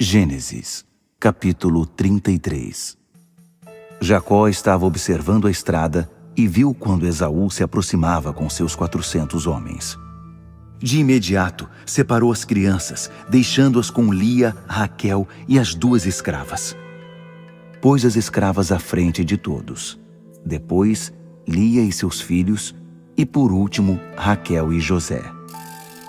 Gênesis, capítulo 33. Jacó estava observando a estrada e viu quando Esaú se aproximava com seus 400 homens. De imediato, separou as crianças, deixando-as com Lia, Raquel e as 2 escravas. Pôs as escravas à frente de todos. Depois, Lia e seus filhos, e por último, Raquel e José.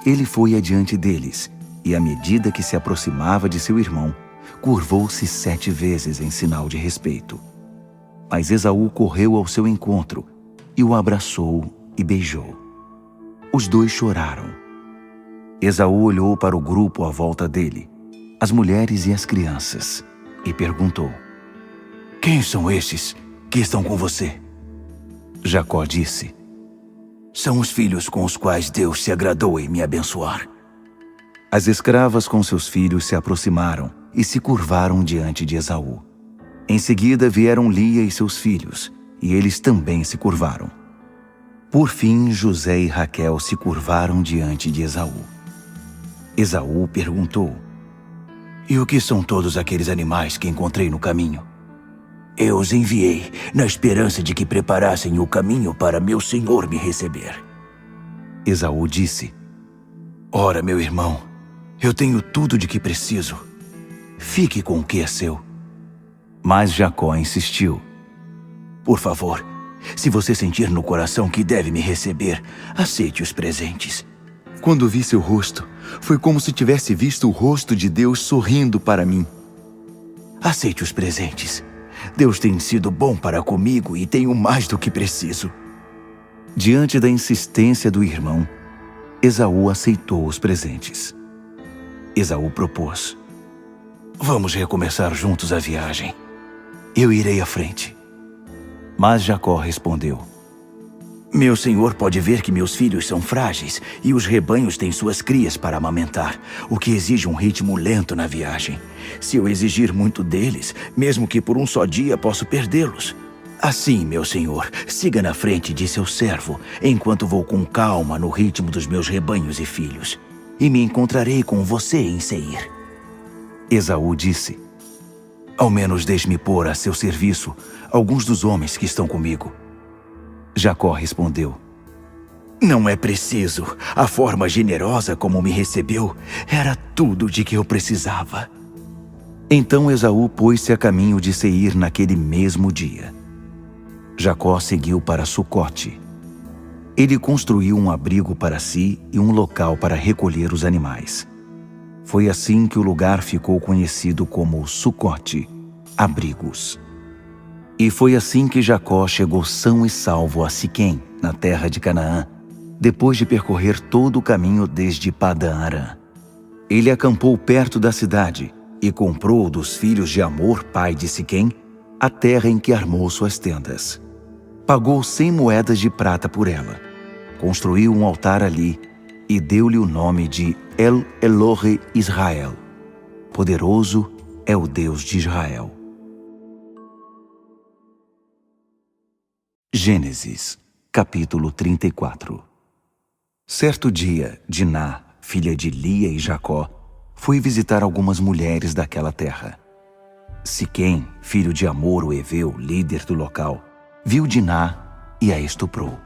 Ele foi adiante deles, e à medida que se aproximava de seu irmão, curvou-se 7 vezes em sinal de respeito. Mas Esaú correu ao seu encontro, e o abraçou e beijou. Os 2 choraram. Esaú olhou para o grupo à volta dele, as mulheres e as crianças, e perguntou: "Quem são estes que estão com você?" Jacó disse: "São os filhos com os quais Deus se agradou em me abençoar." As escravas com seus filhos se aproximaram e se curvaram diante de Esaú. Em seguida vieram Lia e seus filhos, e eles também se curvaram. Por fim, José e Raquel se curvaram diante de Esaú. Esaú perguntou: "E o que são todos aqueles animais que encontrei no caminho?" "Eu os enviei na esperança de que preparassem o caminho para meu senhor me receber." Esaú disse: "Ora, meu irmão, eu tenho tudo de que preciso. Fique com o que é seu." Mas Jacó insistiu: "Por favor, se você sentir no coração que deve me receber, aceite os presentes." Quando vi seu rosto, foi como se tivesse visto o rosto de Deus sorrindo para mim. "Aceite os presentes. Deus tem sido bom para comigo e tenho mais do que preciso." Diante da insistência do irmão, Esaú aceitou os presentes. Esaú propôs: "Vamos recomeçar juntos a viagem. Eu irei à frente." Mas Jacó respondeu: "Meu senhor pode ver que meus filhos são frágeis e os rebanhos têm suas crias para amamentar, o que exige um ritmo lento na viagem. Se eu exigir muito deles, mesmo que por um só dia, posso perdê-los. Assim, meu senhor, siga na frente de seu servo, enquanto vou com calma no ritmo dos meus rebanhos e filhos, e me encontrarei com você em Seir." Esaú disse: "Ao menos deixe-me pôr a seu serviço alguns dos homens que estão comigo." Jacó respondeu: "Não é preciso. A forma generosa como me recebeu era tudo de que eu precisava." Então Esaú pôs-se a caminho de Seir naquele mesmo dia. Jacó seguiu para Sucote. Ele construiu um abrigo para si e um local para recolher os animais. Foi assim que o lugar ficou conhecido como Sucote, abrigos. E foi assim que Jacó chegou são e salvo a Siquém, na terra de Canaã, depois de percorrer todo o caminho desde Padã-Arã. Ele acampou perto da cidade e comprou dos filhos de Amor, pai de Siquém, a terra em que armou suas tendas. Pagou 100 moedas de prata por ela. Construiu um altar ali e deu-lhe o nome de El-Elohe-Israel. Poderoso é o Deus de Israel. Gênesis, capítulo 34. Certo dia, Diná, filha de Lia e Jacó, foi visitar algumas mulheres daquela terra. Siquém, filho de Amor, o heveu, líder do local, viu Diná e a estuprou.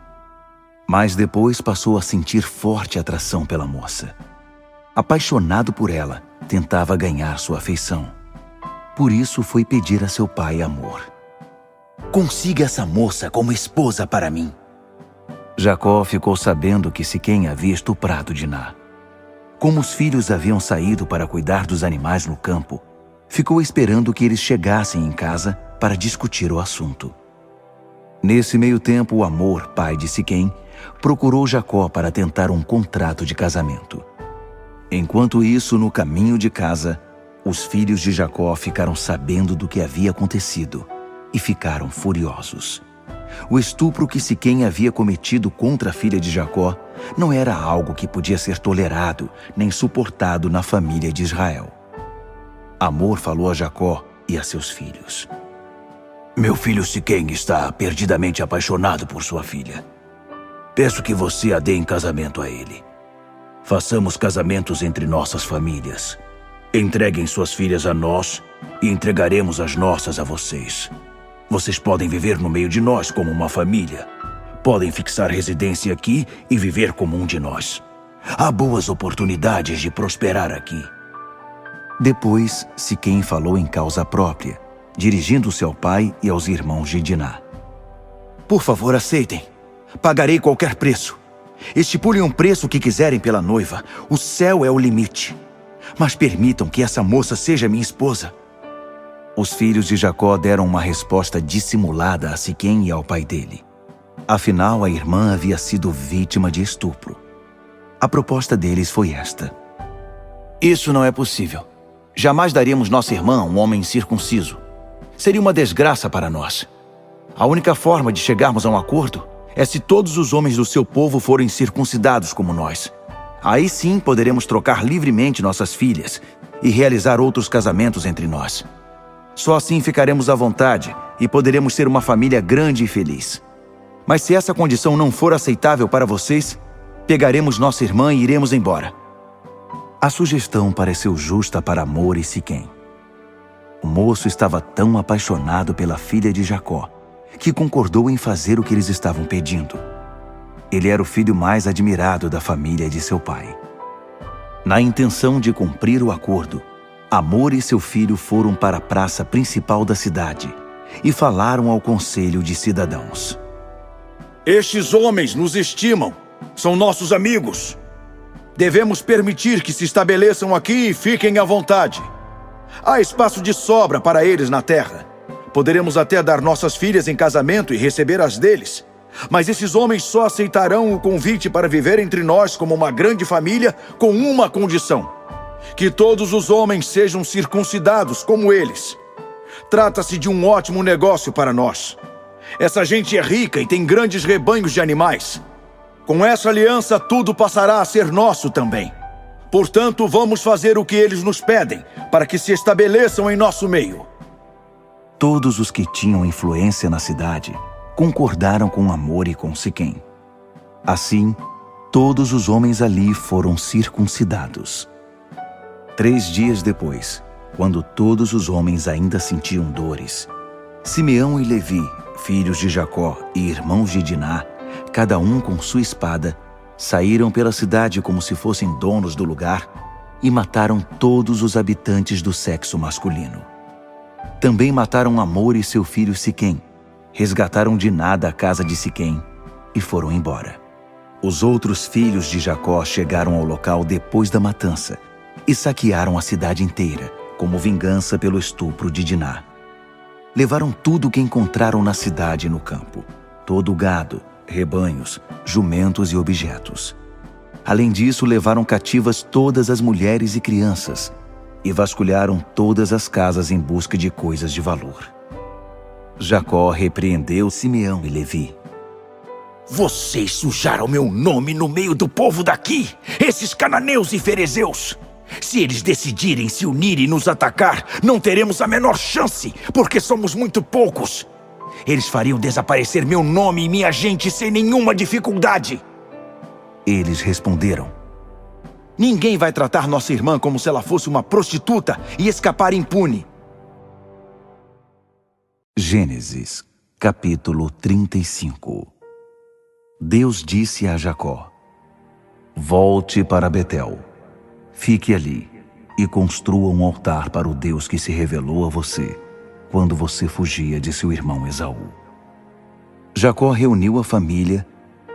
Mas depois passou a sentir forte atração pela moça. Apaixonado por ela, tentava ganhar sua afeição. Por isso foi pedir a seu pai Amor: "Consiga essa moça como esposa para mim." Jacó ficou sabendo que Siquém havia estuprado Diná. Como os filhos haviam saído para cuidar dos animais no campo, ficou esperando que eles chegassem em casa para discutir o assunto. Nesse meio tempo, o Amor, pai de Siquém, procurou Jacó para tentar um contrato de casamento. Enquanto isso, no caminho de casa, os filhos de Jacó ficaram sabendo do que havia acontecido e ficaram furiosos. O estupro que Siquém havia cometido contra a filha de Jacó não era algo que podia ser tolerado nem suportado na família de Israel. Amor falou a Jacó e a seus filhos: "Meu filho Siquém está perdidamente apaixonado por sua filha. Peço que você a dê em casamento a ele. Façamos casamentos entre nossas famílias. Entreguem suas filhas a nós e entregaremos as nossas a vocês. Vocês podem viver no meio de nós como uma família. Podem fixar residência aqui e viver como um de nós. Há boas oportunidades de prosperar aqui. Depois, Siquém falou em causa própria, dirigindo-se ao pai e aos irmãos de Diná. Por favor, aceitem. Pagarei qualquer preço. Estipulem um preço que quiserem pela noiva. O céu é o limite. Mas permitam que essa moça seja minha esposa. Os filhos de Jacó deram uma resposta dissimulada a Siquém e ao pai dele. Afinal, a irmã havia sido vítima de estupro. A proposta deles foi esta: isso não é possível. Jamais daríamos nossa irmã a um homem incircunciso. Seria uma desgraça para nós. A única forma de chegarmos a um acordo é se todos os homens do seu povo forem circuncidados como nós. Aí sim poderemos trocar livremente nossas filhas e realizar outros casamentos entre nós. Só assim ficaremos à vontade e poderemos ser uma família grande e feliz. Mas se essa condição não for aceitável para vocês, pegaremos nossa irmã e iremos embora. A sugestão pareceu justa para Hamor e Siquém. O moço estava tão apaixonado pela filha de Jacó que concordou em fazer o que eles estavam pedindo. Ele era o filho mais admirado da família de seu pai. Na intenção de cumprir o acordo, Hamor e seu filho foram para a praça principal da cidade e falaram ao conselho de cidadãos. Estes homens nos estimam. São nossos amigos. Devemos permitir que se estabeleçam aqui e fiquem à vontade. Há espaço de sobra para eles na terra. Poderemos até dar nossas filhas em casamento e receber as deles. Mas esses homens só aceitarão o convite para viver entre nós como uma grande família com uma condição: que todos os homens sejam circuncidados como eles. Trata-se de um ótimo negócio para nós. Essa gente é rica e tem grandes rebanhos de animais. Com essa aliança, tudo passará a ser nosso também. Portanto, vamos fazer o que eles nos pedem, para que se estabeleçam em nosso meio. Todos os que tinham influência na cidade concordaram com Hamor e com Siquém. Assim, todos os homens ali foram circuncidados. 3 dias depois, quando todos os homens ainda sentiam dores, Simeão e Levi, filhos de Jacó e irmãos de Diná, cada um com sua espada, saíram pela cidade como se fossem donos do lugar e mataram todos os habitantes do sexo masculino. Também mataram Hamor e seu filho Siquém, resgataram Diná da casa de Siquém e foram embora. Os outros filhos de Jacó chegaram ao local depois da matança e saquearam a cidade inteira, como vingança pelo estupro de Diná. Levaram tudo o que encontraram na cidade e no campo, todo o gado, rebanhos, jumentos e objetos. Além disso, levaram cativas todas as mulheres e crianças e vasculharam todas as casas em busca de coisas de valor. Jacó repreendeu Simeão e Levi. Vocês sujaram meu nome no meio do povo daqui, esses cananeus e ferezeus. Se eles decidirem se unir e nos atacar, não teremos a menor chance, porque somos muito poucos. Eles fariam desaparecer meu nome e minha gente sem nenhuma dificuldade. Eles responderam: ninguém vai tratar nossa irmã como se ela fosse uma prostituta e escapar impune. Gênesis, capítulo 35. Deus disse a Jacó: volte para Betel, fique ali e construa um altar para o Deus que se revelou a você quando você fugia de seu irmão Esaú. Jacó reuniu a família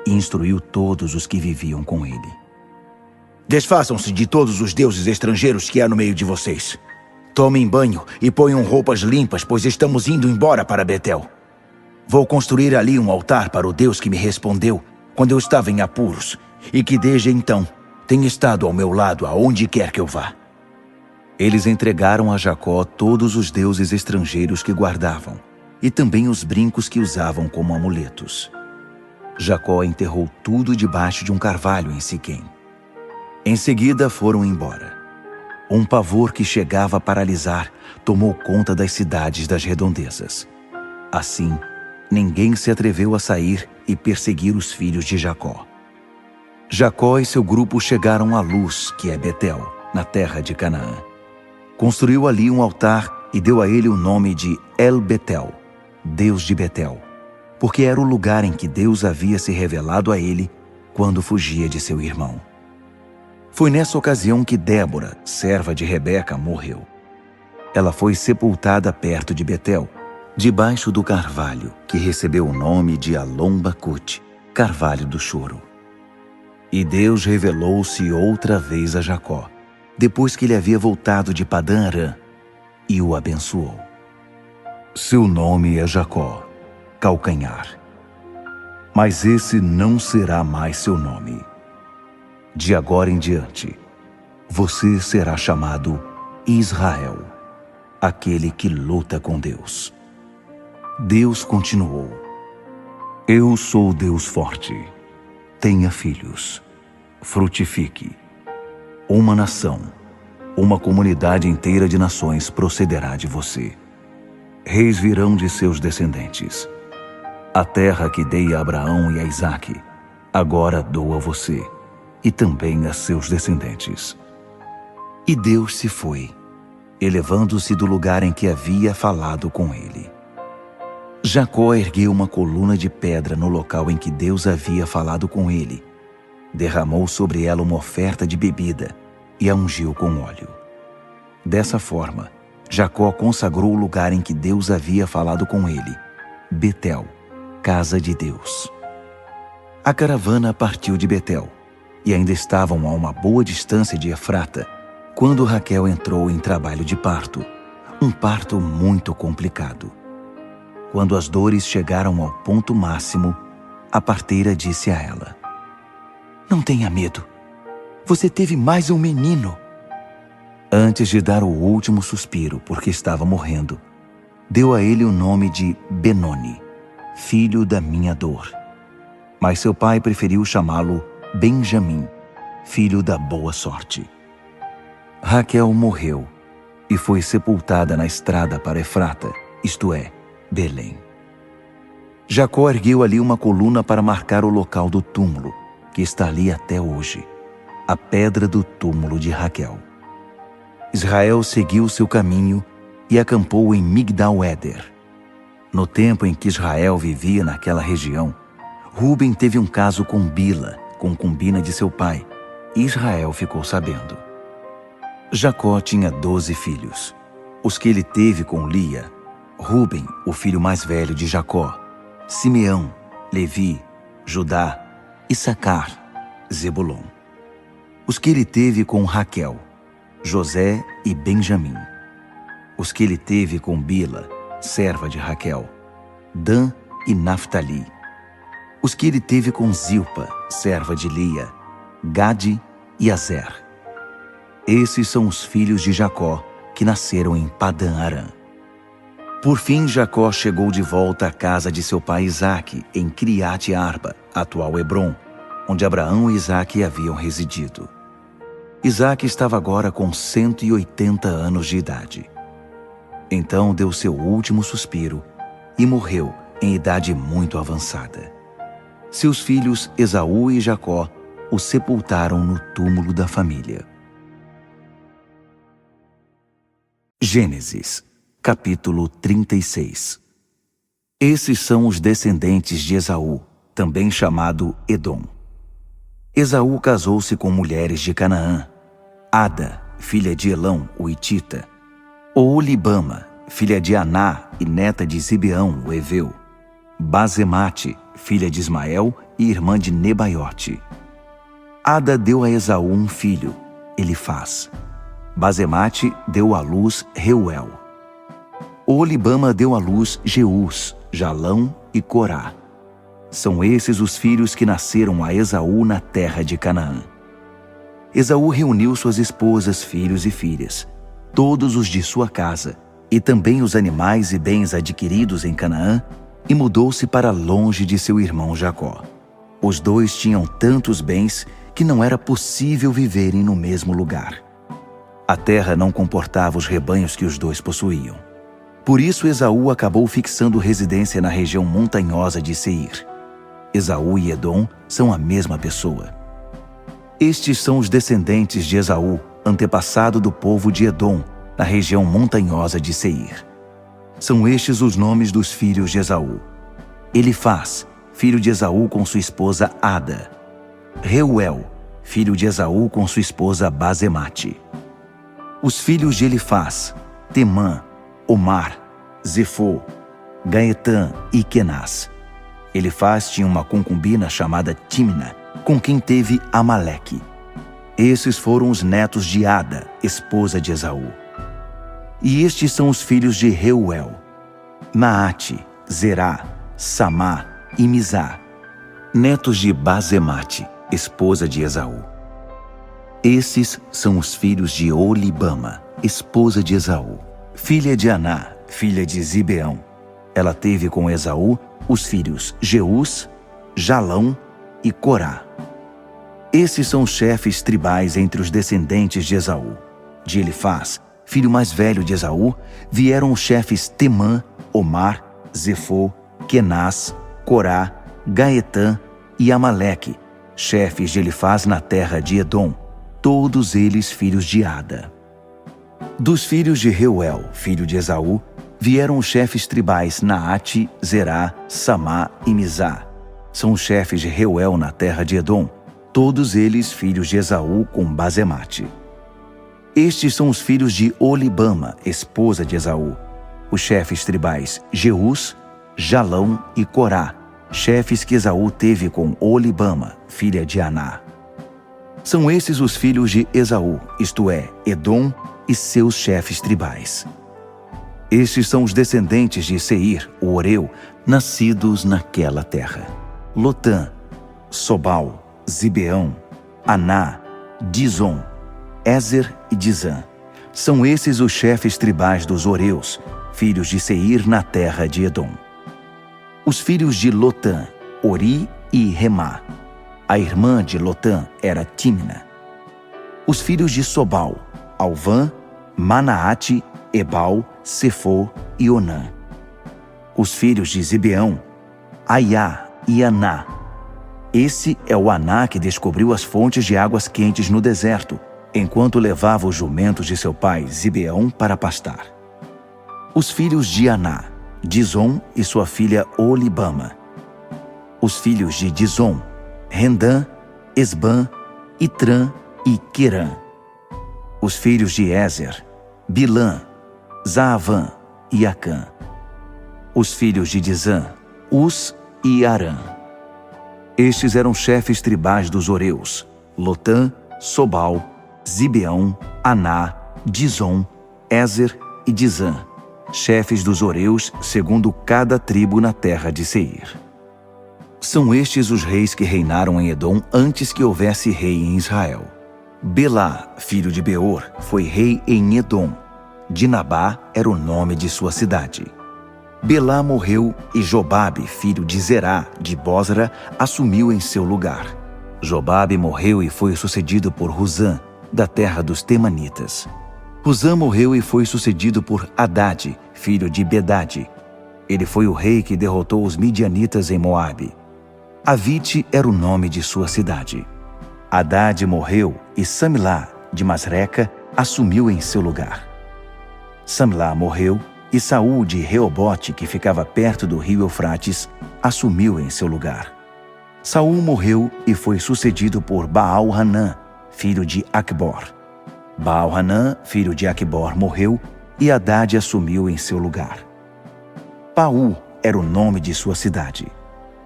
e instruiu todos os que viviam com ele. Desfaçam-se de todos os deuses estrangeiros que há no meio de vocês. Tomem banho e ponham roupas limpas, pois estamos indo embora para Betel. Vou construir ali um altar para o Deus que me respondeu quando eu estava em apuros e que desde então tem estado ao meu lado aonde quer que eu vá. Eles entregaram a Jacó todos os deuses estrangeiros que guardavam e também os brincos que usavam como amuletos. Jacó enterrou tudo debaixo de um carvalho em Siquém. Em seguida foram embora. Um pavor que chegava a paralisar tomou conta das cidades das redondezas. Assim, ninguém se atreveu a sair e perseguir os filhos de Jacó. Jacó e seu grupo chegaram a Luz, que é Betel, na terra de Canaã. Construiu ali um altar e deu a ele o nome de El-Betel, Deus de Betel, porque era o lugar em que Deus havia se revelado a ele quando fugia de seu irmão. Foi nessa ocasião que Débora, serva de Rebeca, morreu. Ela foi sepultada perto de Betel, debaixo do carvalho, que recebeu o nome de Alon-Bacute, carvalho do choro. E Deus revelou-se outra vez a Jacó, depois que ele havia voltado de Padã-Arã, e o abençoou. Seu nome é Jacó, calcanhar. Mas esse não será mais seu nome. De agora em diante, você será chamado Israel, aquele que luta com Deus. Deus continuou: Eu sou Deus forte. Tenha filhos. Frutifique. Uma nação, uma comunidade inteira de nações procederá de você. Reis virão de seus descendentes. A terra que dei a Abraão e a Isaque, agora dou a você, e também a seus descendentes. E Deus se foi, elevando-se do lugar em que havia falado com ele. Jacó ergueu uma coluna de pedra no local em que Deus havia falado com ele, derramou sobre ela uma oferta de bebida e a ungiu com óleo. Dessa forma, Jacó consagrou o lugar em que Deus havia falado com ele, Betel, casa de Deus. A caravana partiu de Betel, e ainda estavam a uma boa distância de Efrata, quando Raquel entrou em trabalho de parto, um parto muito complicado. Quando as dores chegaram ao ponto máximo, a parteira disse a ela: Não tenha medo, você teve mais um menino. Antes de dar o último suspiro, porque estava morrendo, deu a ele o nome de Benoni, filho da minha dor. Mas seu pai preferiu chamá-lo Benjamim, filho da boa sorte. Raquel morreu e foi sepultada na estrada para Efrata, isto é, Belém. Jacó ergueu ali uma coluna para marcar o local do túmulo, que está ali até hoje, a pedra do túmulo de Raquel. Israel seguiu seu caminho e acampou em Migdal-Éder. No tempo em que Israel vivia naquela região, Ruben teve um caso com Bila, concubina de seu pai, e Israel ficou sabendo. Jacó tinha 12 filhos. Os que ele teve com Lia: Ruben, o filho mais velho de Jacó, Simeão, Levi, Judá, Issacar, Zebulon. Os que ele teve com Raquel: José e Benjamim. Os que ele teve com Bila, serva de Raquel: Dan e Naftali. Os que ele teve com Zilpa, serva de Lia: Gade e Azer. Esses são os filhos de Jacó, que nasceram em Padã-Arã. Por fim, Jacó chegou de volta à casa de seu pai Isaque, em Criate-Arba, atual Hebrom, onde Abraão e Isaque haviam residido. Isaque estava agora com 180 anos de idade. Então deu seu último suspiro e morreu em idade muito avançada. Seus filhos Esaú e Jacó o sepultaram no túmulo da família. Gênesis, capítulo 36. Esses são os descendentes de Esaú, também chamado Edom. Esaú casou-se com mulheres de Canaã: Ada, filha de Elão, o Hitita; Oolibama, filha de Aná e neta de Zibeão, o Heveu; Basemate, filha de Ismael e irmã de Nebaiote. Ada deu a Esaú um filho, Elifaz. Basemate deu à luz Reuel. Oolibama deu à luz Jeús, Jalão e Corá. São esses os filhos que nasceram a Esaú na terra de Canaã. Esaú reuniu suas esposas, filhos e filhas, todos os de sua casa, e também os animais e bens adquiridos em Canaã, e mudou-se para longe de seu irmão Jacó. Os dois tinham tantos bens que não era possível viverem no mesmo lugar. A terra não comportava os rebanhos que os dois possuíam. Por isso Esaú acabou fixando residência na região montanhosa de Seir. Esaú e Edom são a mesma pessoa. Estes são os descendentes de Esaú, antepassado do povo de Edom, na região montanhosa de Seir. São estes os nomes dos filhos de Esaú: Elifaz, filho de Esaú com sua esposa Ada; Reuel, filho de Esaú com sua esposa Basemate. Os filhos de Elifaz: Temã, Omar, Zefô, Gaetã e Kenaz. Elifaz tinha uma concubina chamada Tímna, com quem teve Amaleque. Esses foram os netos de Ada, esposa de Esaú. E estes são os filhos de Reuel: Naate, Zerá, Samá e Mizá, netos de Basemate, esposa de Esaú. Esses são os filhos de Olibama, esposa de Esaú, filha de Aná, filha de Zibeão. Ela teve com Esaú os filhos Jeús, Jalão e Corá. Esses são os chefes tribais entre os descendentes de Esaú. De Elifaz, filho mais velho de Esaú, vieram os chefes Temã, Omar, Zefô, Kenaz, Corá, Gaetã e Amaleque, chefes de Elifaz na terra de Edom, todos eles filhos de Ada. Dos filhos de Reuel, filho de Esaú, vieram os chefes tribais Naate, Zerá, Samá e Mizá. São os chefes de Reuel na terra de Edom, todos eles filhos de Esaú com Basemate. Estes são os filhos de Olibama, esposa de Esaú, os chefes tribais Jeús, Jalão e Corá, chefes que Esaú teve com Olibama, filha de Aná. São esses os filhos de Esaú, isto é, Edom e seus chefes tribais. Estes são os descendentes de Seir, o Oreu, nascidos naquela terra: Lotã, Sobal, Zibeão, Aná, Dizon, Ézer e Dizã. São esses os chefes tribais dos Oreus, filhos de Seir na terra de Edom. Os filhos de Lotã: Ori e Remá. A irmã de Lotã era Tímna. Os filhos de Sobal: Alvã, Manaate, Ebal, Sefô e Onã. Os filhos de Zibeão: Aiá e Aná. Esse é o Aná que descobriu as fontes de águas quentes no deserto, enquanto levava os jumentos de seu pai Zibeão para pastar. Os filhos de Aná: Dizon e sua filha Olibama. Os filhos de Dizon: Rendã, Esbã, Itrã e Querã. Os filhos de Ézer: Bilã, Zaavã e Acã. Os filhos de Dizã: Uz e Arã. Estes eram chefes tribais dos Oreus: Lotã, Sobal, Zibeão, Aná, Dizon, Ézer e Dizã, chefes dos Oreus segundo cada tribo na terra de Seir. São estes os reis que reinaram em Edom antes que houvesse rei em Israel. Belá, filho de Beor, foi rei em Edom. Dinabá era o nome de sua cidade. Belá morreu e Jobabe, filho de Zerá, de Bósra, assumiu em seu lugar. Jobabe morreu e foi sucedido por Husã, da terra dos Temanitas. Husã morreu e foi sucedido por Hadade, filho de Bedade. Ele foi o rei que derrotou os midianitas em Moabe. Avite era o nome de sua cidade. Hadade morreu e Samilá, de Masreca, assumiu em seu lugar. Samilá morreu e Saul de Reobote, que ficava perto do rio Eufrates, assumiu em seu lugar. Saul morreu e foi sucedido por Baal-Hanã, filho de Acbor. Baal-Hanã, filho de Acbor, morreu e Hadade assumiu em seu lugar. Paú era o nome de sua cidade.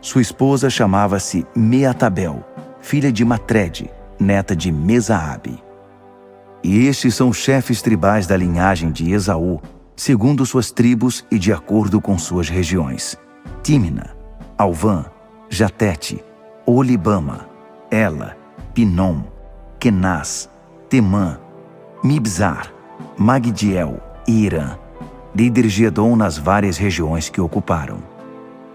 Sua esposa chamava-se Meatabel, filha de Matred, neta de Mesaabe. E estes são os chefes tribais da linhagem de Esaú, segundo suas tribos e de acordo com suas regiões: Tímna, Alvã, Jatete, Olibama, Ela, Pinom, Kenaz, Temã, Mibzar, Magdiel e Irã, líderes de Edom nas várias regiões que ocuparam.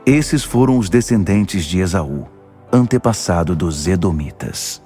Esses foram os descendentes de Esaú, antepassado dos Edomitas.